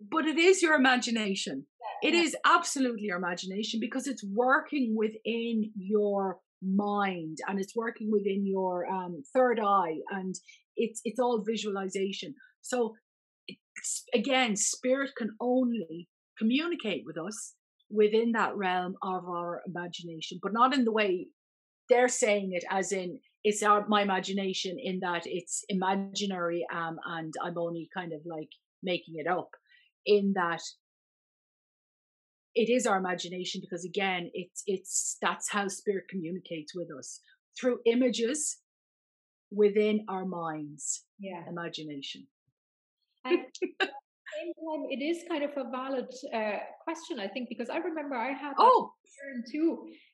but it is your imagination. It Yeah, is absolutely your imagination, because it's working within your mind, and it's working within your third eye, and it's all visualization. So again, spirit can only communicate with us within that realm of our imagination, but not in the way they're saying it, as in it's my imagination, in that it's imaginary, and I'm only kind of like making it up. In that it is our imagination, because again, it's that's how spirit communicates with us, through images within our minds. yeah. Imagination. And same time, it is kind of a valid question, I think, because I remember I had that Oh, concern too.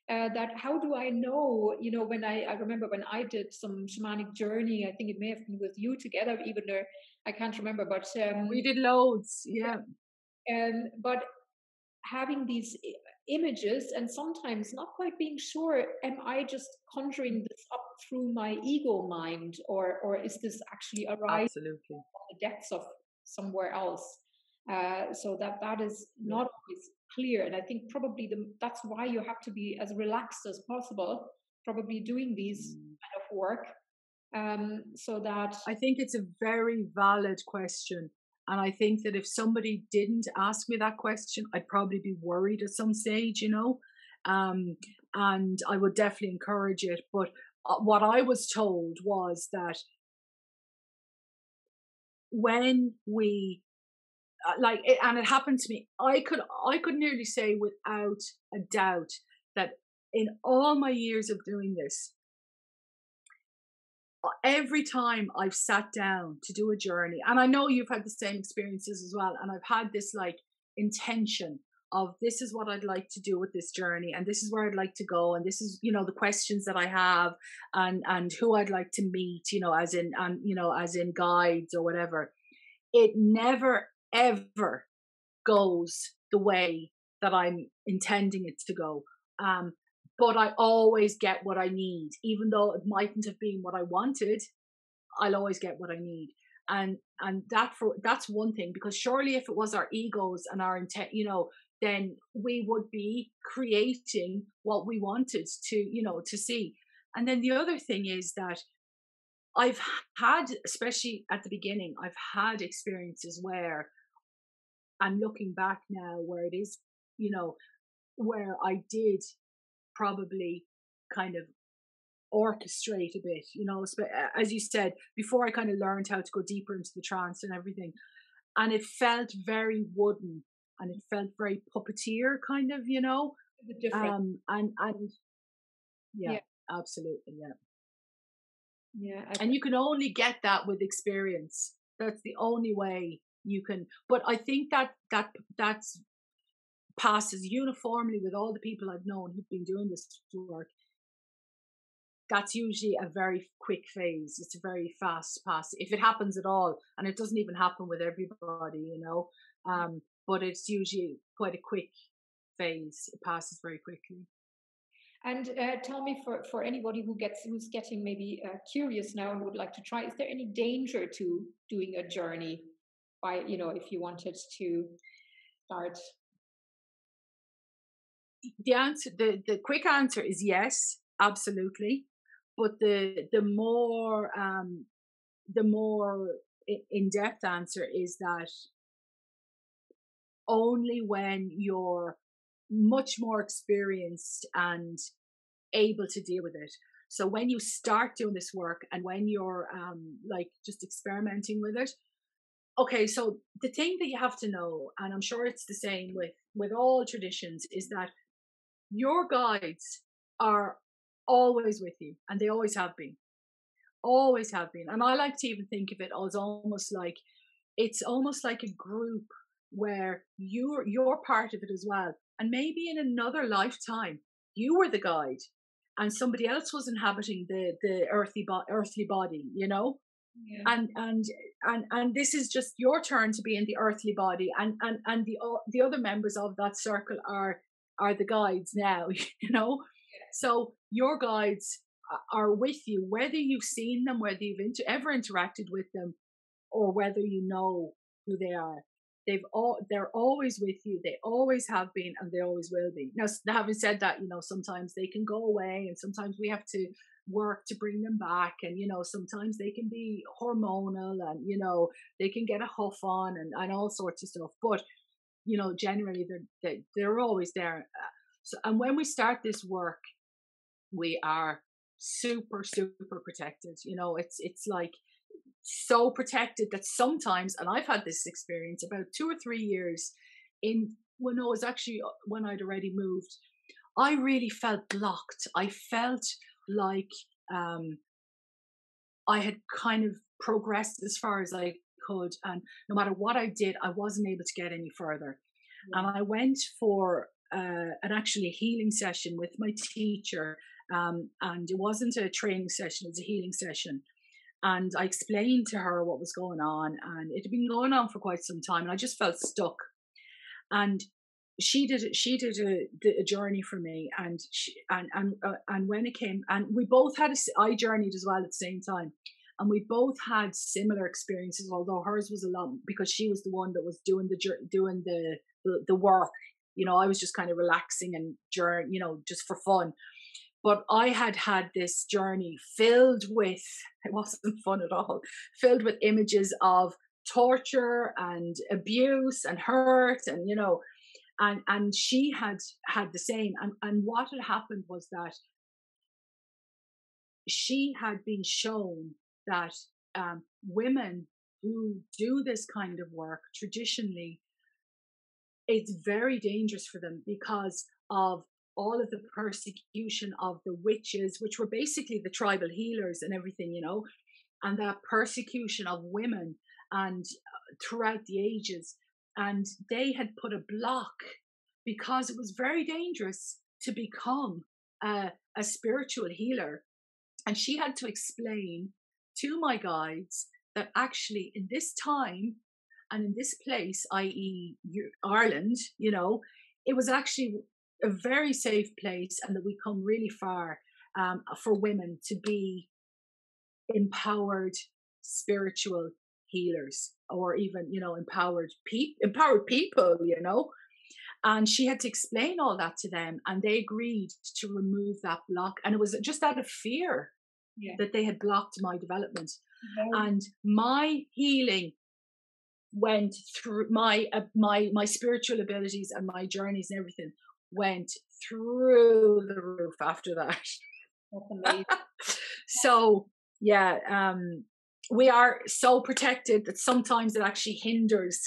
That how do I know? When I remember when I did some shamanic journey, I think it may have been with you together, even though I can't remember. But we did loads. Yeah. but having these images, and sometimes not quite being sure, am I just conjuring this up through my ego mind, or is this actually arising Absolutely. the depths of somewhere else? So that is Yeah. not always clear, and I think probably that's why you have to be as relaxed as possible, probably doing these Mm. kind of work, so that I think it's a very valid question. And I think that if somebody didn't ask me that question, I'd probably be worried at some stage. Um, and I would definitely encourage it. But what I was told was that when we like it, and it happened to me, I could nearly say without a doubt that in all my years of doing this, every time I've sat down to do a journey, and I know you've had the same experiences as well, and I've had this like intention of, this is what I'd like to do with this journey, and this is where I'd like to go, and this is the questions that I have, and who I'd like to meet, as in guides or whatever. It never ever goes the way that I'm intending it to go. Um, but I always get what I need, even though it mightn't have been what I wanted. I'll always get what I need, and that's one thing. Because surely, if it was our egos and our intent, then we would be creating what we wanted to see. And then the other thing is that I've had, especially at the beginning, I've had experiences where, and looking back now, where it is, where I did probably kind of orchestrate a bit, as you said, before I kind of learned how to go deeper into the trance and everything. And it felt very wooden and it felt very puppeteer kind of, The difference. and yeah, Yeah. absolutely. Yeah. Yeah. And you can only get that with experience. That's the only way you can. But I think that's passes uniformly with all the people I've known who've been doing this work. That's usually a very quick phase. It's a very fast pass, if it happens at all, and it doesn't even happen with everybody, but it's usually quite a quick phase. It passes very quickly. And tell me, for anybody who's getting maybe curious now and would like to try, is there any danger to doing a journey by, if you wanted to start? The answer, the quick answer is yes, absolutely. But the more in depth answer is that only when you're much more experienced and able to deal with it. So when you start doing this work and when you're like just experimenting with it, okay, so the thing that you have to know, and I'm sure it's the same with all traditions, is that your guides are always with you, and they always have been. Always have been. And I like to even think of it as it's almost like a group where you're part of it as well. And maybe in another lifetime, you were the guide and somebody else was inhabiting the earthly body, Yeah. and this is just your turn to be in the earthly body, and the other members of that circle are the guides now, so your guides are with you, whether you've seen them, whether you've ever interacted with them, or whether you know who they are. They're always with you. They always have been, and they always will be. Now, having said that, sometimes they can go away, and sometimes we have to work to bring them back, and sometimes they can be hormonal, and they can get a huff on, and all sorts of stuff. But generally they're always there. So, and when we start this work, we are super protected. It's like so protected that sometimes, and I've had this experience about 2 or 3 years when I was actually, when I'd already moved, I really felt blocked. I felt like I had kind of progressed as far as I could, and no matter what I did, I wasn't able to get any further. And I went for an actually healing session with my teacher, and it wasn't a training session, it was a healing session. And I explained to her what was going on, and it had been going on for quite some time, and I just felt stuck. And she did a journey for me, and when it came, and we both had I journeyed as well at the same time, and we both had similar experiences, although hers was a lot, because she was the one that was doing the work. I was just kind of relaxing and just for fun. But I had this journey filled with, it wasn't fun at all, filled with images of torture and abuse and hurt, and and she had the same. And what had happened was that she had been shown that women who do this kind of work traditionally, it's very dangerous for them because of all of the persecution of the witches, which were basically the tribal healers and everything, and that persecution of women and throughout the ages. And they had put a block because it was very dangerous to become a spiritual healer. And she had to explain to my guides that actually in this time and in this place, i.e. Ireland, it was actually a very safe place, and that we come really far for women to be empowered spiritual healers, or even empowered people. And she had to explain all that to them, and they agreed to remove that block. And it was just out of fear that they had blocked my development. And my healing went through my spiritual abilities and my journeys and everything went through the roof after that. That's amazing. So yeah, we are so protected that sometimes it actually hinders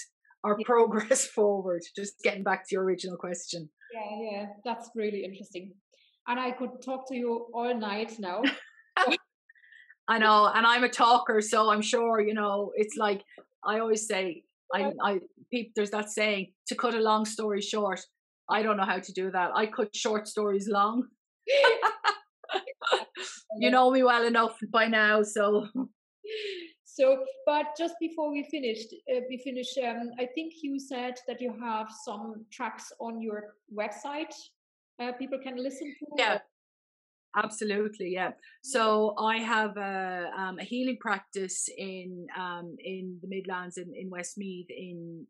our progress forward. Just getting back to your original question. Yeah, that's really interesting. And I could talk to you all night now. I know, and I'm a talker, so I'm sure, it's like I always say, people, there's that saying, to cut a long story short. I don't know how to do that. I cut short stories long. You know me well enough by now, so. So, but just before we finish, I think you said that you have some tracks on your website people can listen to. Yeah. Absolutely, yeah. So I have a healing practice in the Midlands in Westmeath in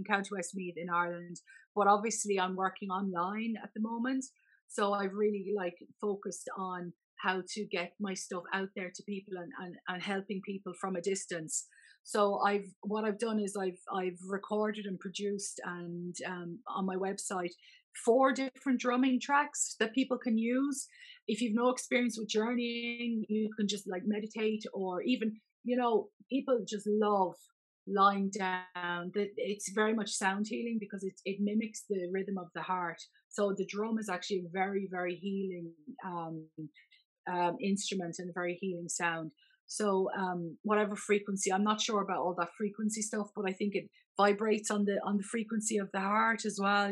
County Westmeath in Ireland. But obviously, I'm working online at the moment, so I've really like focused on how to get my stuff out there to people and helping people from a distance. So what I've done is I've recorded and produced and on my website 4 different drumming tracks that people can use. If you've no experience with journeying, you can just like meditate, or even, people just love lying down. It's very much sound healing because it mimics the rhythm of the heart. So the drum is actually a very, very healing instrument and a very healing sound. So whatever frequency, I'm not sure about all that frequency stuff, but I think it vibrates on the frequency of the heart as well,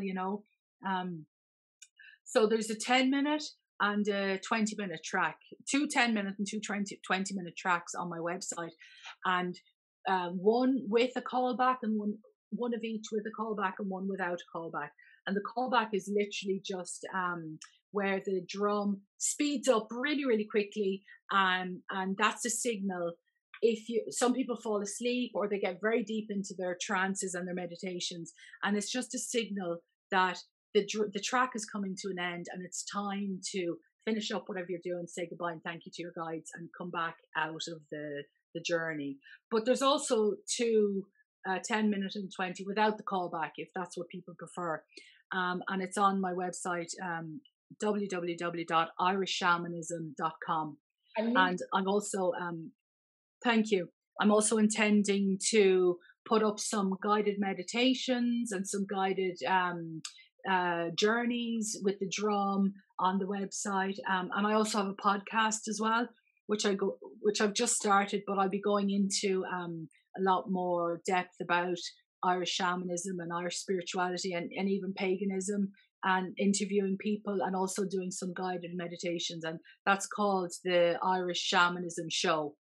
so there's a 10-minute and a 20-minute track, 2 10-minute and 2 20-minute tracks on my website, and one with a callback and one of each with a callback and one without a callback. And the callback is literally just where the drum speeds up really, really quickly, and that's a signal. Some people fall asleep or they get very deep into their trances and their meditations, and it's just a signal that the track is coming to an end and it's time to finish up whatever you're doing, say goodbye and thank you to your guides, and come back out of the journey. But there's also 2 10-minute and 20 without the callback, if that's what people prefer. And it's on my website, www.irishshamanism.com. And I'm also thank you. I'm also intending to put up some guided meditations and some guided journeys with the drum on the website. And I also have a podcast as well, which I've just started, but I'll be going into a lot more depth about Irish shamanism and Irish spirituality and even paganism, and interviewing people and also doing some guided meditations. And that's called the Irish Shamanism Show.